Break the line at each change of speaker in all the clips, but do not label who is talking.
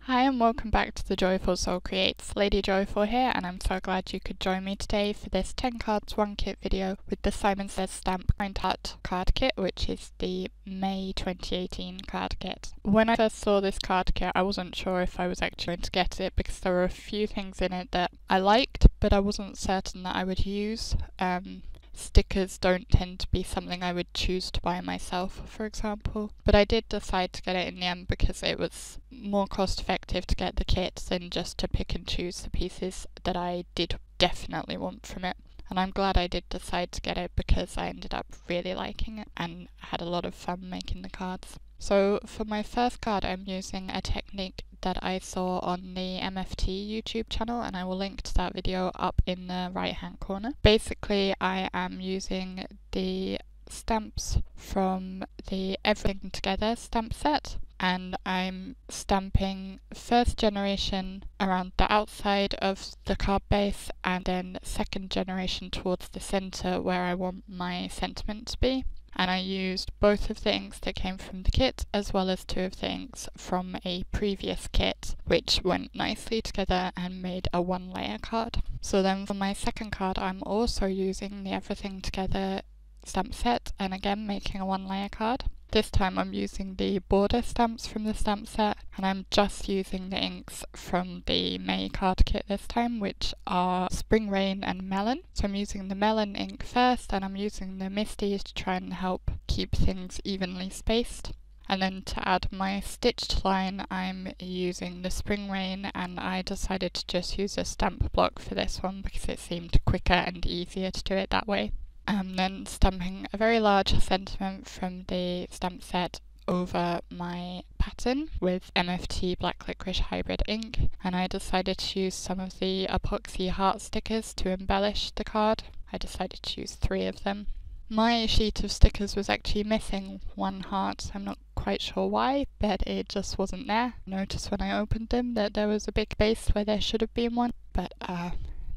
Hi and welcome back to the Joyful Soul Creates. Lady Joyful here, and I'm so glad you could join me today for this 10 cards 1 kit video with the Simon Says Stamp Kind Heart card kit, which is the May 2018 card kit. When I first saw this card kit, I wasn't sure if I was actually going to get it because there were a few things in it that I liked, but I wasn't certain that I would use. Stickers don't tend to be something I would choose to buy myself, for example. But I did decide to get it in the end because it was more cost effective to get the kit than just to pick and choose the pieces that I did definitely want from it. And I'm glad I did decide to get it because I ended up really liking it and had a lot of fun making the cards. So for my first card, I'm using a technique that I saw on the MFT YouTube channel, and I will link to that video up in the right hand corner. Basically, I am using the stamps from the Everything Together stamp set, and I'm stamping first generation around the outside of the card base and then second generation towards the center where I want my sentiment to be. And I used both of the inks that came from the kit as well as 2 of the inks from a previous kit, which went nicely together and made a 1-layer card. So then for my second card, I'm also using the Everything Together stamp set and again making a 1-layer card. This time I'm using the border stamps from the stamp set, and I'm just using the inks from the May card kit this time, which are Spring Rain and Melon. So I'm using the Melon ink first, and I'm using the MISTI to try and help keep things evenly spaced. And then to add my stitched line, I'm using the Spring Rain, and I decided to just use a stamp block for this one because it seemed quicker and easier to do it that way. I'm then stamping a very large sentiment from the stamp set over my pattern with MFT Black Licorice Hybrid ink, and I decided to use some of the Epoxy heart stickers to embellish the card. I decided to use 3 of them. My sheet of stickers was actually missing 1 heart. I'm not quite sure why, but it just wasn't there. I noticed when I opened them that there was a big space where there should have been one, but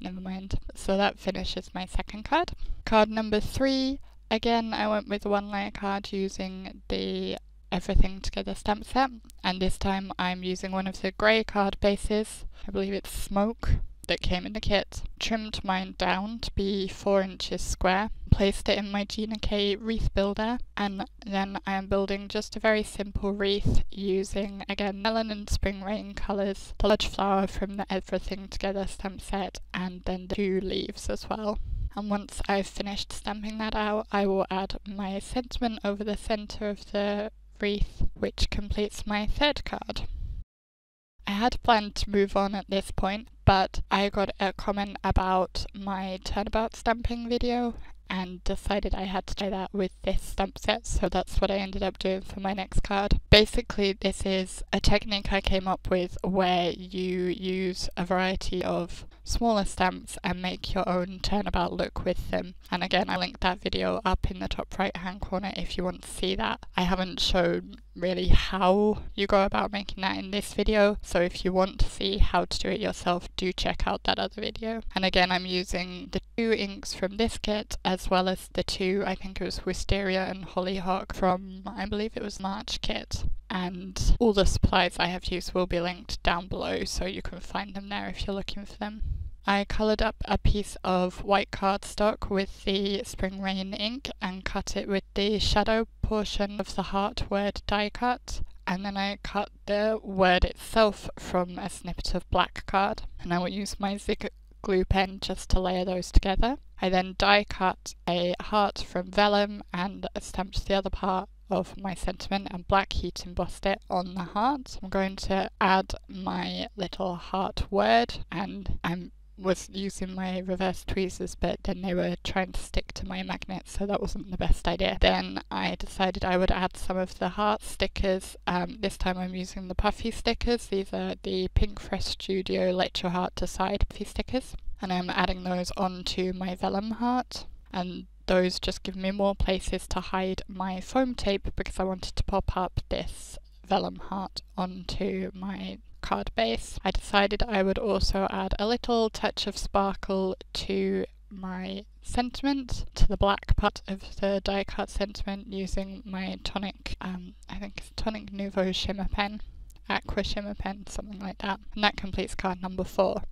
never mind. So that finishes my second card. Card number 3, again I went with a 1-layer card using the Everything Together stamp set, and this time I'm using one of the grey card bases, I believe it's Smoke, that came in the kit. Trimmed mine down to be 4 inches square, placed it in my Gina wreath builder, and then I am building just a very simple wreath using again Melon and Spring Rain colours, the large flower from the Everything Together stamp set, and then the 2 leaves as well. And once I've finished stamping that out, I will add my sentiment over the centre of the wreath, which completes my third card. I had planned to move on at this point, but I got a comment about my turnabout stamping video and decided I had to try that with this stamp set, so that's what I ended up doing for my next card. Basically, this is a technique I came up with where you use a variety of smaller stamps and make your own turnabout look with them. And again, I'll link that video up in the top right hand corner if you want to see that. I haven't shown really how you go about making that in this video, so if you want to see how to do it yourself, do check out that other video. And again, I'm using the 2 inks from this kit as well as the 2, I think it was Wisteria and Hollyhock from, I believe it was March kit. And all the supplies I have used will be linked down below, so you can find them there if you're looking for them. I coloured up a piece of white cardstock with the Spring Rain ink and cut it with the shadow portion of the heart word die cut, and then I cut the word itself from a snippet of black card, and I will use my Zig glue pen just to layer those together. I then die cut a heart from vellum and stamped the other part of my sentiment and black heat embossed it on the heart. I'm going to add my little heart word, and I was using my reverse tweezers, but then they were trying to stick to my magnet, so that wasn't the best idea. Then I decided I would add some of the heart stickers. This time I'm using the Puffy stickers. These are the Pinkfresh Studio Let Your Heart Decide Puffy stickers, and I'm adding those onto my vellum heart, and those just give me more places to hide my foam tape because I wanted to pop up this vellum heart onto my card base. I decided I would also add a little touch of sparkle to my sentiment, to the black part of the die cut sentiment, using my Tonic, I think it's Tonic Nouveau shimmer pen. aqua shimmer pen, something like that. And that completes card number 4.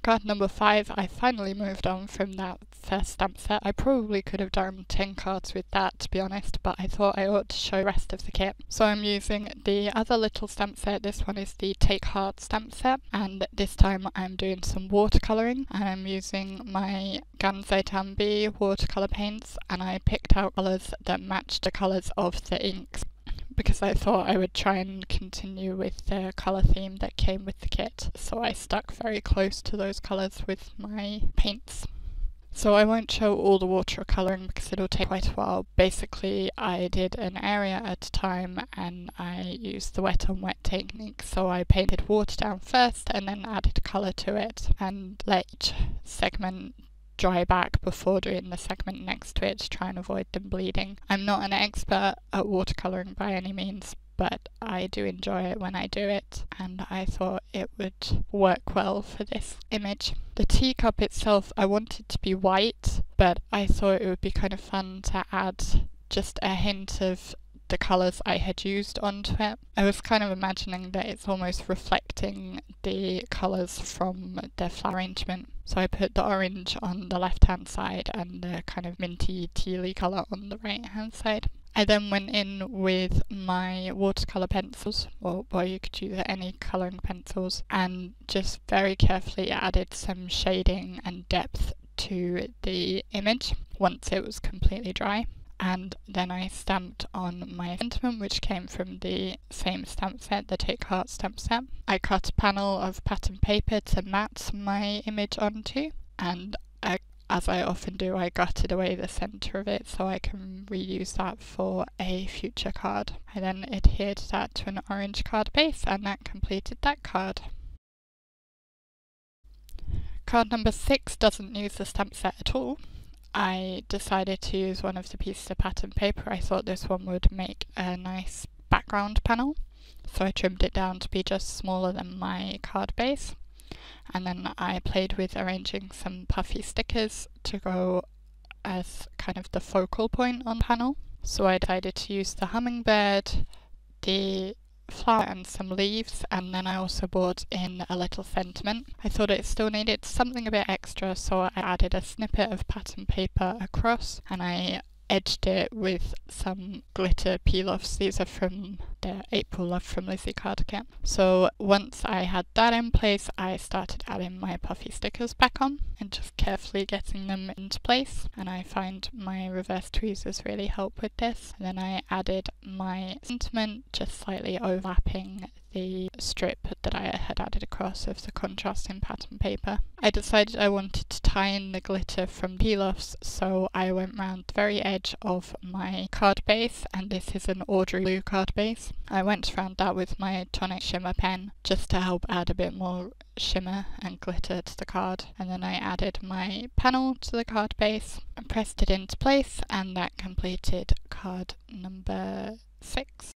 Card number 5, I finally moved on from that first stamp set. I probably could have done 10 cards with that, to be honest, but I thought I ought to show the rest of the kit. So I'm using the other little stamp set. This one is the Take Heart stamp set, and this time I'm doing some watercolouring, and I'm using my Gansei Tambi watercolour paints, and I picked out colours that matched the colours of the inks, because I thought I would try and continue with the colour theme that came with the kit, so I stuck very close to those colours with my paints. So I won't show all the watercolouring because it'll take quite a while. Basically, I did an area at a time and I used the wet on wet technique, so I painted water down first and then added colour to it and let each segment dry back before doing the segment next to it to try and avoid them bleeding. I'm not an expert at watercolouring by any means, but I do enjoy it when I do it, and I thought it would work well for this image. The teacup itself, I wanted to be white, but I thought it would be kind of fun to add just a hint of the colours I had used onto it. I was kind of imagining that it's almost reflecting the colours from the flower arrangement. So I put the orange on the left hand side and the kind of minty tealy colour on the right hand side. I then went in with my watercolour pencils, or well, you could use any colouring pencils, and just very carefully added some shading and depth to the image once it was completely dry. And then I stamped on my sentiment, which came from the same stamp set, the Take Heart stamp set. I cut a panel of pattern paper to mat my image onto, and as I often do, I gutted away the centre of it so I can reuse that for a future card. I then adhered that to an orange card base, and that completed that card. Card number 6 doesn't use the stamp set at all. I decided to use one of the pieces of pattern paper. I thought this one would make a nice background panel, so I trimmed it down to be just smaller than my card base, and then I played with arranging some puffy stickers to go as kind of the focal point on the panel. So I decided to use the hummingbird, the flower and some leaves, and then I also brought in a little sentiment. I thought it still needed something a bit extra, so I added a snippet of pattern paper across and I edged it with some glitter peel-offs. These are from the April Love from Lizzie card kit. So once I had that in place, I started adding my puffy stickers back on and just carefully getting them into place, and I find my reverse tweezers really help with this. And then I added my sentiment, just slightly overlapping the strip that I had added across of the contrasting pattern paper. I decided I wanted to tie in the glitter from peel-offs, so I went round the very edge of my card base, and this is an Audrey blue card base. I went around that with my tonic shimmer pen just to help add a bit more shimmer and glitter to the card, and then I added my panel to the card base and pressed it into place, and that completed card number 6.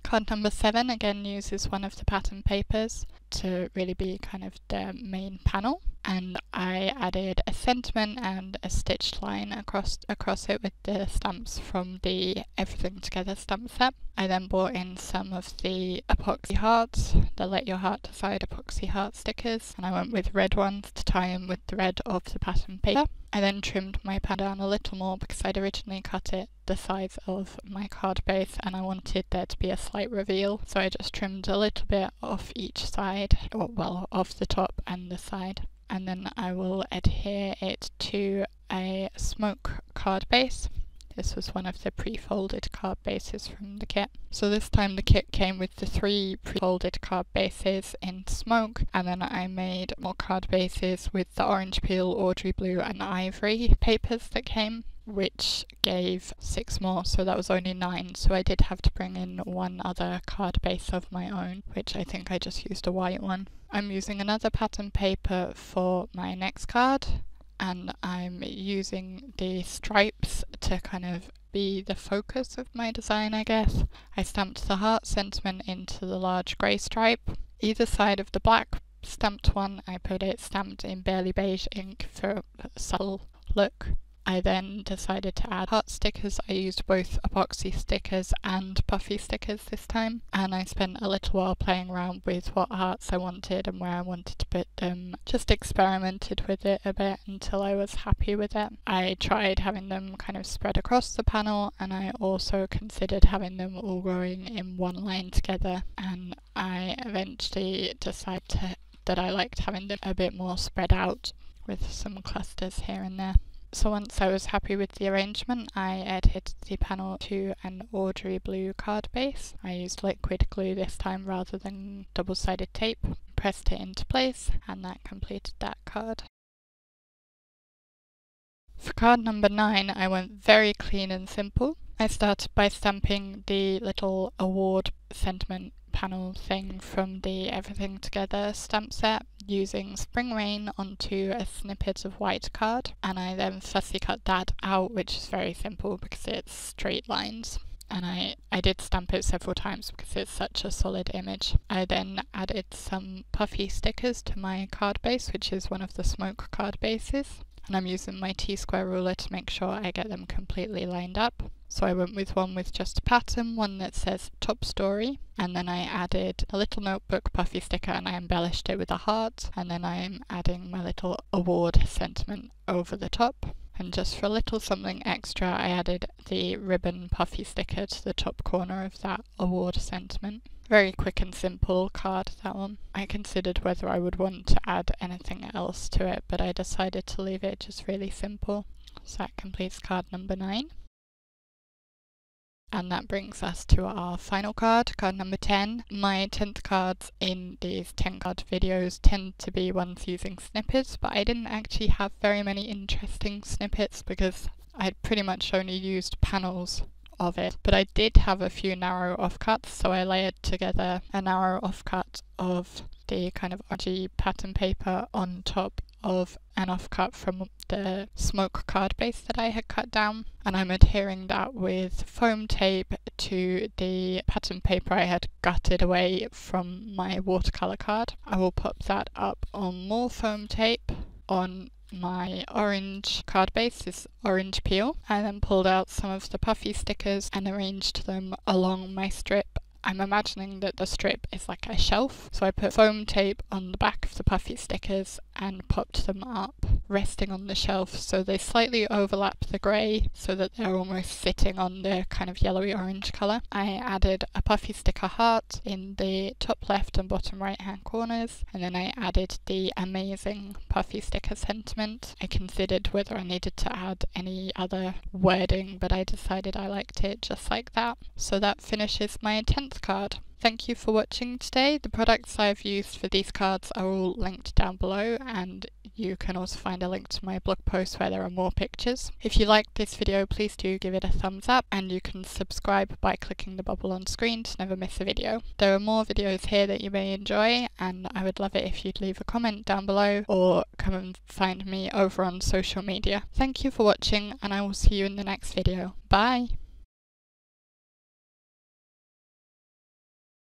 Card number 7 again uses one of the pattern papers to really be kind of the main panel, and I added a sentiment and a stitched line across it with the stamps from the Everything Together stamp set. I then brought in some of the epoxy hearts, the Let Your Heart Decide epoxy heart stickers, and I went with red ones to tie in with the red of the pattern paper. I then trimmed my pan down a little more because I'd originally cut it the size of my card base and I wanted there to be a slight reveal, so I just trimmed a little bit off each side, or well, off the top and the side. And then I will adhere it to a smoke card base. This was one of the pre-folded card bases from the kit. So this time the kit came with the 3 pre-folded card bases in smoke, and then I made more card bases with the orange peel, Audrey blue and ivory papers that came, which gave 6 more, so that was only 9, so I did have to bring in one other card base of my own, which I think I just used a white one. I'm using another pattern paper for my next card, and I'm using the stripes to kind of be the focus of my design, I guess. I stamped the heart sentiment into the large grey stripe. Either side of the black stamped one, I put it stamped in barely beige ink for a subtle look. I then decided to add heart stickers. I used both epoxy stickers and puffy stickers this time, and I spent a little while playing around with what hearts I wanted and where I wanted to put them. Just experimented with it a bit until I was happy with it. I tried having them kind of spread across the panel, and I also considered having them all going in one line together, and I eventually decided that I liked having them a bit more spread out with some clusters here and there. So once I was happy with the arrangement, I added the panel to an Audrey blue card base. I used liquid glue this time rather than double-sided tape, pressed it into place, and that completed that card. For card number 9, I went very clean and simple. I started by stamping the little award sentiment panel thing from the Everything Together stamp set using Spring Rain onto a snippet of white card, and I then fussy cut that out, which is very simple because it's straight lines, and I did stamp it several times because it's such a solid image. I then added some puffy stickers to my card base, which is one of the smoke card bases, and I'm using my T-square ruler to make sure I get them completely lined up. So I went with one with just a pattern, one that says top story, and then I added a little notebook puffy sticker and I embellished it with a heart, and then I'm adding my little award sentiment over the top. And just for a little something extra, I added the ribbon puffy sticker to the top corner of that award sentiment. Very quick and simple card, that one. I considered whether I would want to add anything else to it, but I decided to leave it just really simple. So that completes card number 9. And that brings us to our final card, card number 10. My 10th cards in these 10 card videos tend to be ones using snippets, but I didn't actually have very many interesting snippets because I'd pretty much only used panels of it. But I did have a few narrow offcuts, so I layered together a narrow offcut of the kind of orangey pattern paper on top of an offcut from the smoke card base that I had cut down, and I'm adhering that with foam tape to the pattern paper I had gutted away from my watercolour card. I will pop that up on more foam tape on my orange card base, this orange peel. I then pulled out some of the puffy stickers and arranged them along my strip. I'm imagining that the strip is like a shelf, so I put foam tape on the back of the puffy stickers and popped them up, resting on the shelf so they slightly overlap the grey so that they're almost sitting on the kind of yellowy orange colour. I added a puffy sticker heart in the top left and bottom right hand corners, and then I added the amazing puffy sticker sentiment. I considered whether I needed to add any other wording, but I decided I liked it just like that. So that finishes my 10th card. Thank you for watching today. The products I've used for these cards are all linked down below, and you can also find a link to my blog post where there are more pictures. If you liked this video, please do give it a thumbs up, and you can subscribe by clicking the bubble on screen to never miss a video. There are more videos here that you may enjoy, and I would love it if you'd leave a comment down below or come and find me over on social media. Thank you for watching, and I will see you in the next video. Bye!